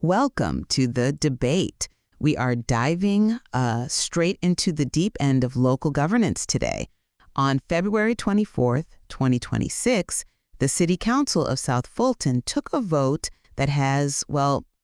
Welcome to the debate. We are diving straight into the deep end of local governance today. On February 24th, 2026, the City Council of South Fulton took a vote that has,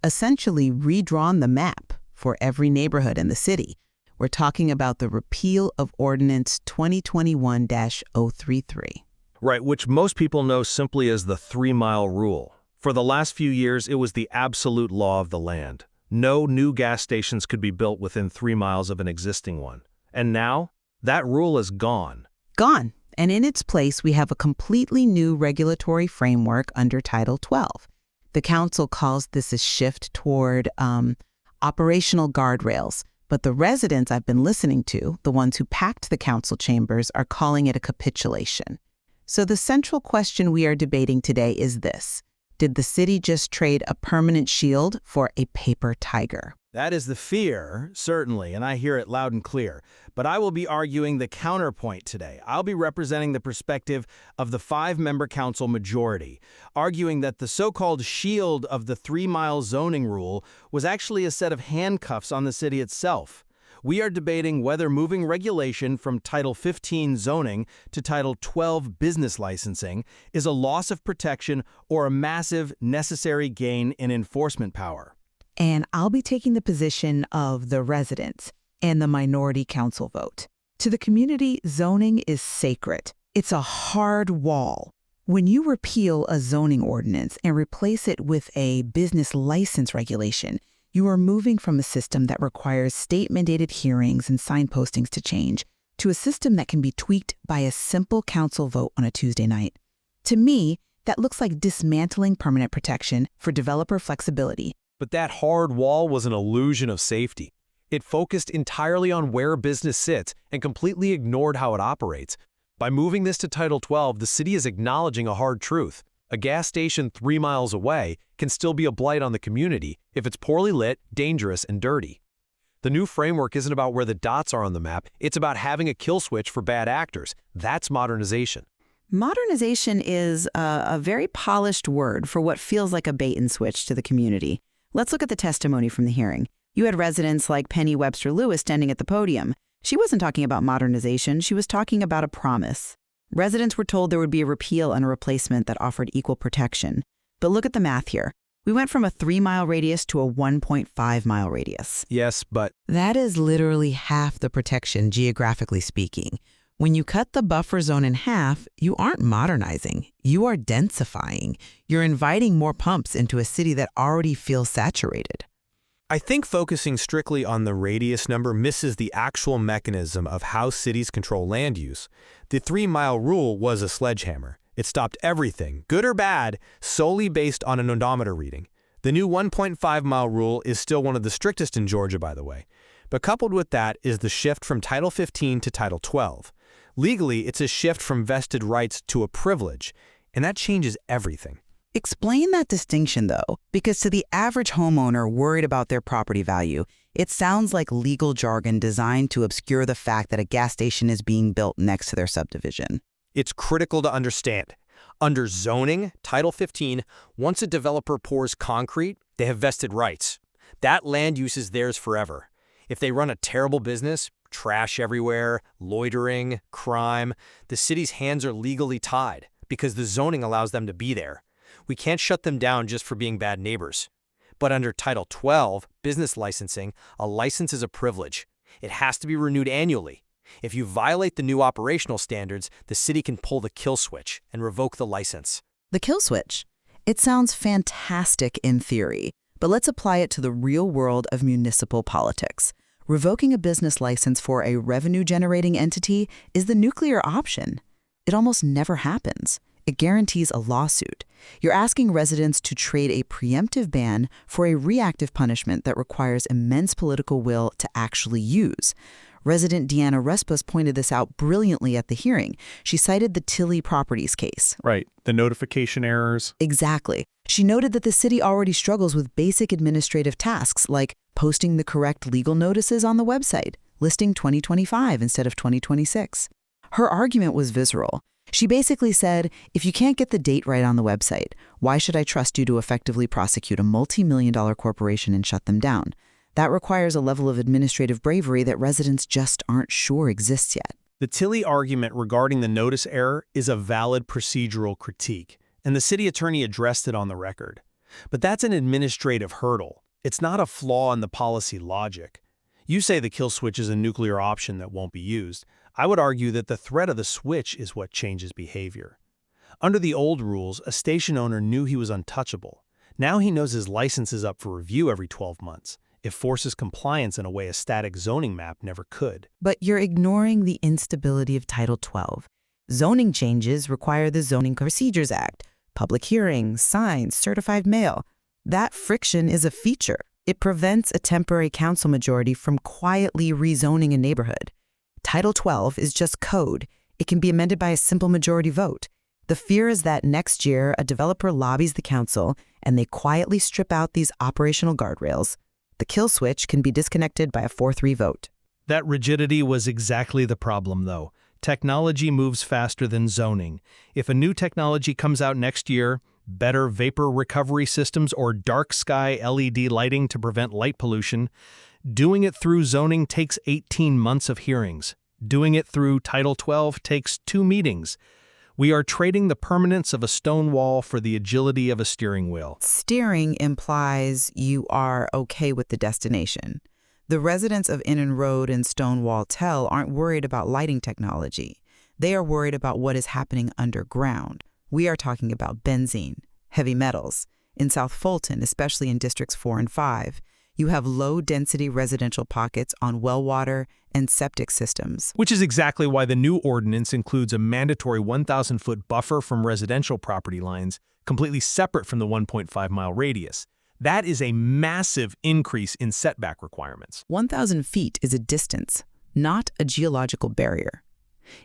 essentially redrawn the map for every neighborhood in the city. We're talking about the repeal of Ordinance 2021-033. Right, which most people know simply as the 3-mile rule. For the last few years, it was the absolute law of the land. No new gas stations could be built within 3 miles of an existing one. And now, that rule is gone. Gone. And in its place, we have a completely new regulatory framework under Title 12. The council calls this a shift toward operational guardrails. But the residents I've been listening to, the ones who packed the council chambers, are calling it a capitulation. So the central question we are debating today is this. Did the city just trade a permanent shield for a paper tiger? That is the fear, certainly, and I hear it loud and clear. But I will be arguing the counterpoint today. I'll be representing the perspective of the 5-member council majority, arguing that the so-called shield of the 3-mile zoning rule was actually a set of handcuffs on the city itself. We are debating whether moving regulation from Title 15 zoning to Title 12 business licensing is a loss of protection or a massive necessary gain in enforcement power. And I'll be taking the position of the residents and the minority council vote. To the community, zoning is sacred. It's a hard wall. When you repeal a zoning ordinance and replace it with a business license regulation, you are moving from a system that requires state-mandated hearings and signpostings to change to a system that can be tweaked by a simple council vote on a Tuesday night. To me, that looks like dismantling permanent protection for developer flexibility. But that hard wall was an illusion of safety. It focused entirely on where a business sits and completely ignored how it operates. By moving this to Title 12, the city is acknowledging a hard truth. A gas station 3 miles away can still be a blight on the community if it's poorly lit, dangerous, and dirty. The new framework isn't about where the dots are on the map, it's about having a kill switch for bad actors. That's modernization. Modernization is a very polished word for what feels like a bait and switch to the community. Let's look at the testimony from the hearing. You had residents like Penny Webster Lewis standing at the podium. She wasn't talking about modernization, she was talking about a promise. Residents were told there would be a repeal and a replacement that offered equal protection. But look at the math here. We went from a 3-mile radius to a 1.5-mile radius. Yes, but that is literally half the protection, geographically speaking. When you cut the buffer zone in half, you aren't modernizing. You are densifying. You're inviting more pumps into a city that already feels saturated. I think focusing strictly on the radius number misses the actual mechanism of how cities control land use. The 3-mile rule was a sledgehammer. It stopped everything, good or bad, solely based on an odometer reading. The new 1.5-mile rule is still one of the strictest in Georgia, by the way. But coupled with that is the shift from Title 15 to Title 12. Legally, it's a shift from vested rights to a privilege, and that changes everything. Explain that distinction, though, because to the average homeowner worried about their property value, it sounds like legal jargon designed to obscure the fact that a gas station is being built next to their subdivision. It's critical to understand. Under zoning, Title 15, once a developer pours concrete, they have vested rights. That land use is theirs forever. If they run a terrible business, trash everywhere, loitering, crime, the city's hands are legally tied because the zoning allows them to be there. We can't shut them down just for being bad neighbors. But under Title 12, business licensing, a license is a privilege. It has to be renewed annually. If you violate the new operational standards, the city can pull the kill switch and revoke the license. The kill switch? It sounds fantastic in theory, but let's apply it to the real world of municipal politics. Revoking a business license for a revenue-generating entity is the nuclear option. It almost never happens. It guarantees a lawsuit. You're asking residents to trade a preemptive ban for a reactive punishment that requires immense political will to actually use. Resident Deanna Respas pointed this out brilliantly at the hearing. She cited the Tilly Properties case. Right, the notification errors. Exactly. She noted that the city already struggles with basic administrative tasks like posting the correct legal notices on the website, listing 2025 instead of 2026. Her argument was visceral. She basically said, if you can't get the date right on the website, why should I trust you to effectively prosecute a multi-million-dollar corporation and shut them down? That requires a level of administrative bravery that residents just aren't sure exists yet. The Tilley argument regarding the notice error is a valid procedural critique, and the city attorney addressed it on the record. But that's an administrative hurdle. It's not a flaw in the policy logic. You say the kill switch is a nuclear option that won't be used. I would argue that the threat of the switch is what changes behavior. Under the old rules, a station owner knew he was untouchable. Now he knows his license is up for review every 12 months. It forces compliance in a way a static zoning map never could. But you're ignoring the instability of Title 12. Zoning changes require the Zoning Procedures Act, public hearings, signs, certified mail. That friction is a feature. It prevents a temporary council majority from quietly rezoning a neighborhood. Title 12 is just code. It can be amended by a simple majority vote. The fear is that next year, a developer lobbies the council and they quietly strip out these operational guardrails. The kill switch can be disconnected by a 4-3 vote. That rigidity was exactly the problem, though. Technology moves faster than zoning. If a new technology comes out next year, better vapor recovery systems or dark sky LED lighting to prevent light pollution, doing it through zoning takes 18 months of hearings. Doing it through Title 12 takes 2 meetings. We are trading the permanence of a stone wall for the agility of a steering wheel. Steering implies you are okay with the destination. The residents of Innan Road and Stonewall Tell aren't worried about lighting technology. They are worried about what is happening underground. We are talking about benzene, heavy metals. In South Fulton, especially in Districts 4 and 5, you have low-density residential pockets on well water and septic systems. Which is exactly why the new ordinance includes a mandatory 1,000-foot buffer from residential property lines, completely separate from the 1.5-mile radius. That is a massive increase in setback requirements. 1,000 feet is a distance, not a geological barrier.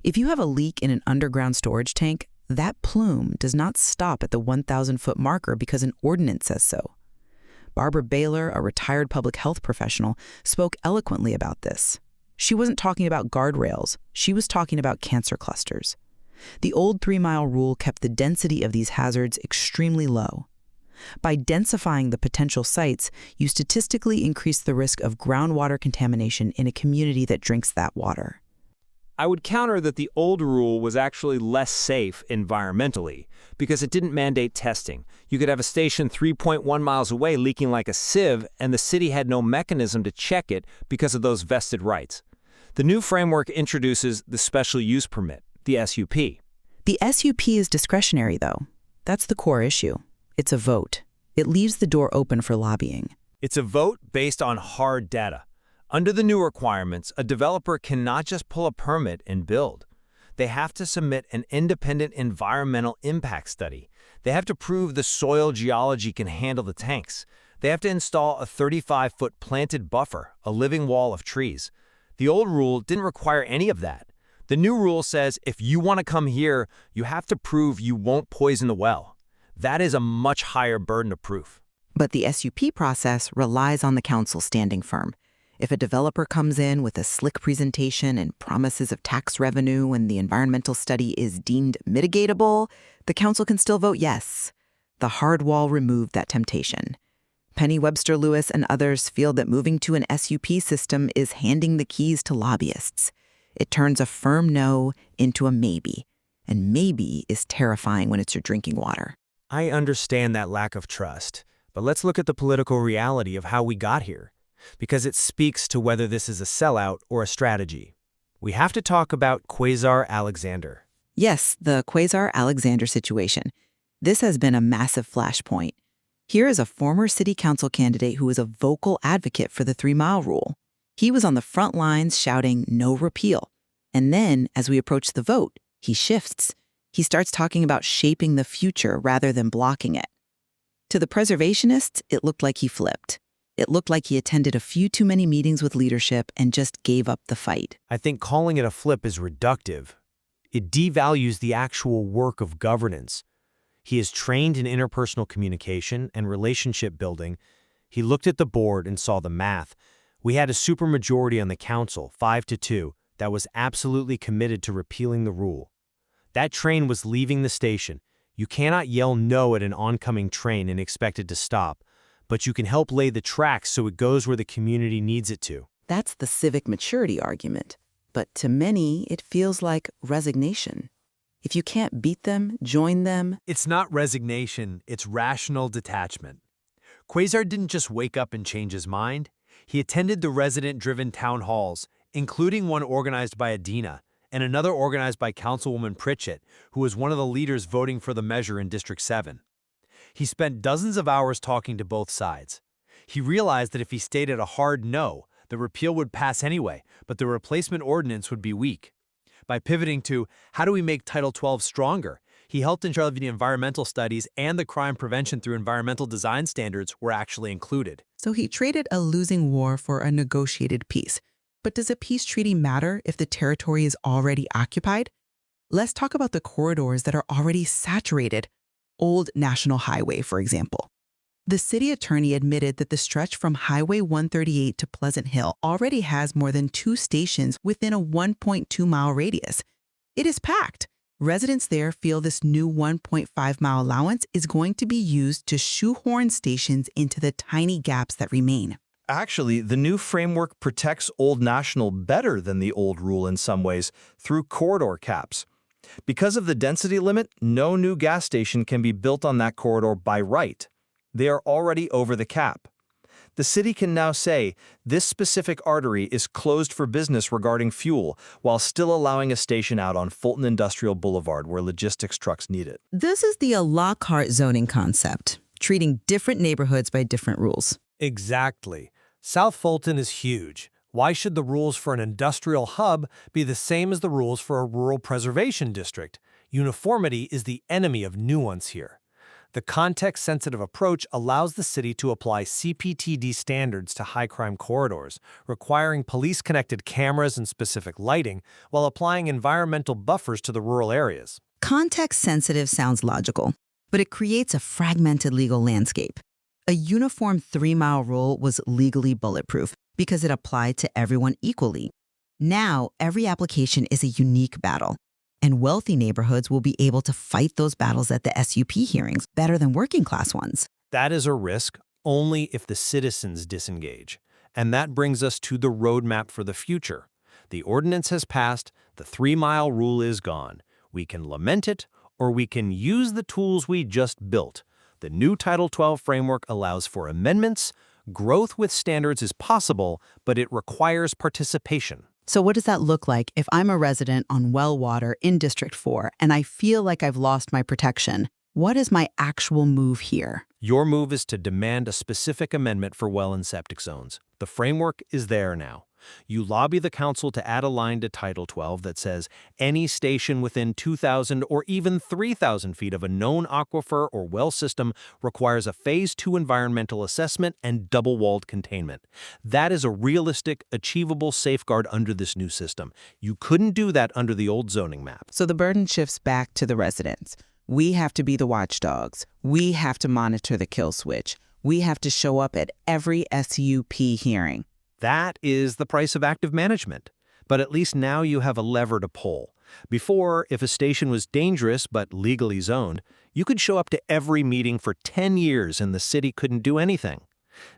If you have a leak in an underground storage tank, that plume does not stop at the 1,000-foot marker because an ordinance says so. Barbara Baylor, a retired public health professional, spoke eloquently about this. She wasn't talking about guardrails. She was talking about cancer clusters. The old 3-mile rule kept the density of these hazards extremely low. By densifying the potential sites, you statistically increase the risk of groundwater contamination in a community that drinks that water. I would counter that the old rule was actually less safe environmentally because it didn't mandate testing. You could have a station 3.1 miles away leaking like a sieve, and the city had no mechanism to check it because of those vested rights. The new framework introduces the special use permit, the SUP. The SUP is discretionary, though. That's the core issue. It's a vote. It leaves the door open for lobbying. It's a vote based on hard data. Under the new requirements, a developer cannot just pull a permit and build. They have to submit an independent environmental impact study. They have to prove the soil geology can handle the tanks. They have to install a 35-foot planted buffer, a living wall of trees. The old rule didn't require any of that. The new rule says if you want to come here, you have to prove you won't poison the well. That is a much higher burden of proof. But the SUP process relies on the council standing firm. If a developer comes in with a slick presentation and promises of tax revenue and the environmental study is deemed mitigatable, the council can still vote yes. The hard wall removed that temptation. Penny Webster Lewis and others feel that moving to an SUP system is handing the keys to lobbyists. It turns a firm no into a maybe, and maybe is terrifying when it's your drinking water. I understand that lack of trust, but let's look at the political reality of how we got here, because it speaks to whether this is a sellout or a strategy. We have to talk about Quasar Alexander. Yes, the Quasar Alexander situation. This has been a massive flashpoint. Here is a former city council candidate who was a vocal advocate for the 3-mile rule. He was on the front lines shouting no repeal. And then, as we approach the vote, he shifts. He starts talking about shaping the future rather than blocking it. To the preservationists, it looked like he flipped. It looked like he attended a few too many meetings with leadership and just gave up the fight. I think calling it a flip is reductive. It devalues the actual work of governance. He is trained in interpersonal communication and relationship building. He looked at the board and saw the math. We had a supermajority on the council, 5-2, that was absolutely committed to repealing the rule. That train was leaving the station. You cannot yell no at an oncoming train and expect it to stop, but you can help lay the tracks so it goes where the community needs it to. That's the civic maturity argument. But to many, it feels like resignation. If you can't beat them, join them. It's not resignation, it's rational detachment. Quasar didn't just wake up and change his mind. He attended the resident-driven town halls, including one organized by Adina and another organized by Councilwoman Pritchett, who was one of the leaders voting for the measure in District 7. He spent dozens of hours talking to both sides. He realized that if he stayed at a hard no, the repeal would pass anyway, but the replacement ordinance would be weak. By pivoting to, how do we make Title 12 stronger, he helped ensure that the environmental studies and the crime prevention through environmental design standards were actually included. So he traded a losing war for a negotiated peace. But does a peace treaty matter if the territory is already occupied? Let's talk about the corridors that are already saturated. Old National Highway, for example. The city attorney admitted that the stretch from Highway 138 to Pleasant Hill already has more than 2 stations within a 1.2-mile radius. It is packed. Residents there feel this new 1.5-mile allowance is going to be used to shoehorn stations into the tiny gaps that remain. Actually, the new framework protects Old National better than the old rule in some ways through corridor caps. Because of the density limit, no new gas station can be built on that corridor by right. They are already over the cap. The city can now say this specific artery is closed for business regarding fuel, while still allowing a station out on Fulton Industrial Boulevard where logistics trucks need it. This is the a la carte zoning concept, treating different neighborhoods by different rules. Exactly. South Fulton is huge. Why should the rules for an industrial hub be the same as the rules for a rural preservation district? Uniformity is the enemy of nuance here. The context-sensitive approach allows the city to apply CPTD standards to high-crime corridors, requiring police-connected cameras and specific lighting, while applying environmental buffers to the rural areas. Context-sensitive sounds logical, but it creates a fragmented legal landscape. A uniform 3-mile rule was legally bulletproof because it applied to everyone equally. Now, every application is a unique battle, and wealthy neighborhoods will be able to fight those battles at the SUP hearings better than working-class ones. That is a risk only if the citizens disengage. And that brings us to the roadmap for the future. The ordinance has passed, the 3-mile rule is gone. We can lament it, or we can use the tools we just built. The new Title 12 framework allows for amendments. Growth with standards is possible, but it requires participation. So what does that look like if I'm a resident on well water in District 4 and I feel like I've lost my protection? What is my actual move here? Your move is to demand a specific amendment for well and septic zones. The framework is there now. You lobby the council to add a line to Title 12 that says any station within 2,000 or even 3,000 feet of a known aquifer or well system requires a Phase 2 environmental assessment and double-walled containment. That is a realistic, achievable safeguard under this new system. You couldn't do that under the old zoning map. So the burden shifts back to the residents. We have to be the watchdogs. We have to monitor the kill switch. We have to show up at every SUP hearing. That is the price of active management. But at least now you have a lever to pull. Before, if a station was dangerous but legally zoned, you could show up to every meeting for 10 years and the city couldn't do anything.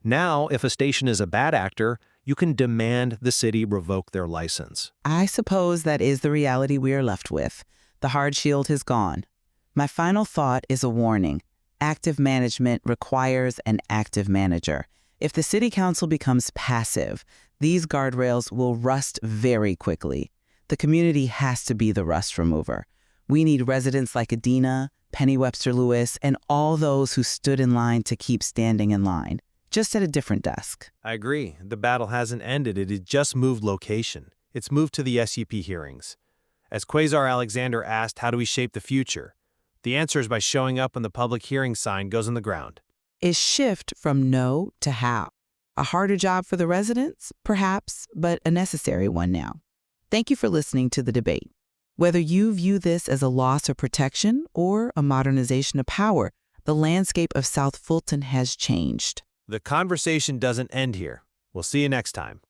Now, if a station is a bad actor, you can demand the city revoke their license. I suppose that is the reality we are left with. The hard shield has gone. My final thought is a warning. Active management requires an active manager. If the city council becomes passive, these guardrails will rust very quickly. The community has to be the rust remover. We need residents like Adina, Penny Webster Lewis, and all those who stood in line to keep standing in line, just at a different desk. I agree. The battle hasn't ended. It has just moved location. It's moved to the SUP hearings. As Quasar Alexander asked, how do we shape the future? The answer is by showing up when the public hearing sign goes on the ground. Is shift from no to how. A harder job for the residents? Perhaps, but a necessary one now. Thank you for listening to the debate. Whether you view this as a loss of protection or a modernization of power, the landscape of South Fulton has changed. The conversation doesn't end here. We'll see you next time.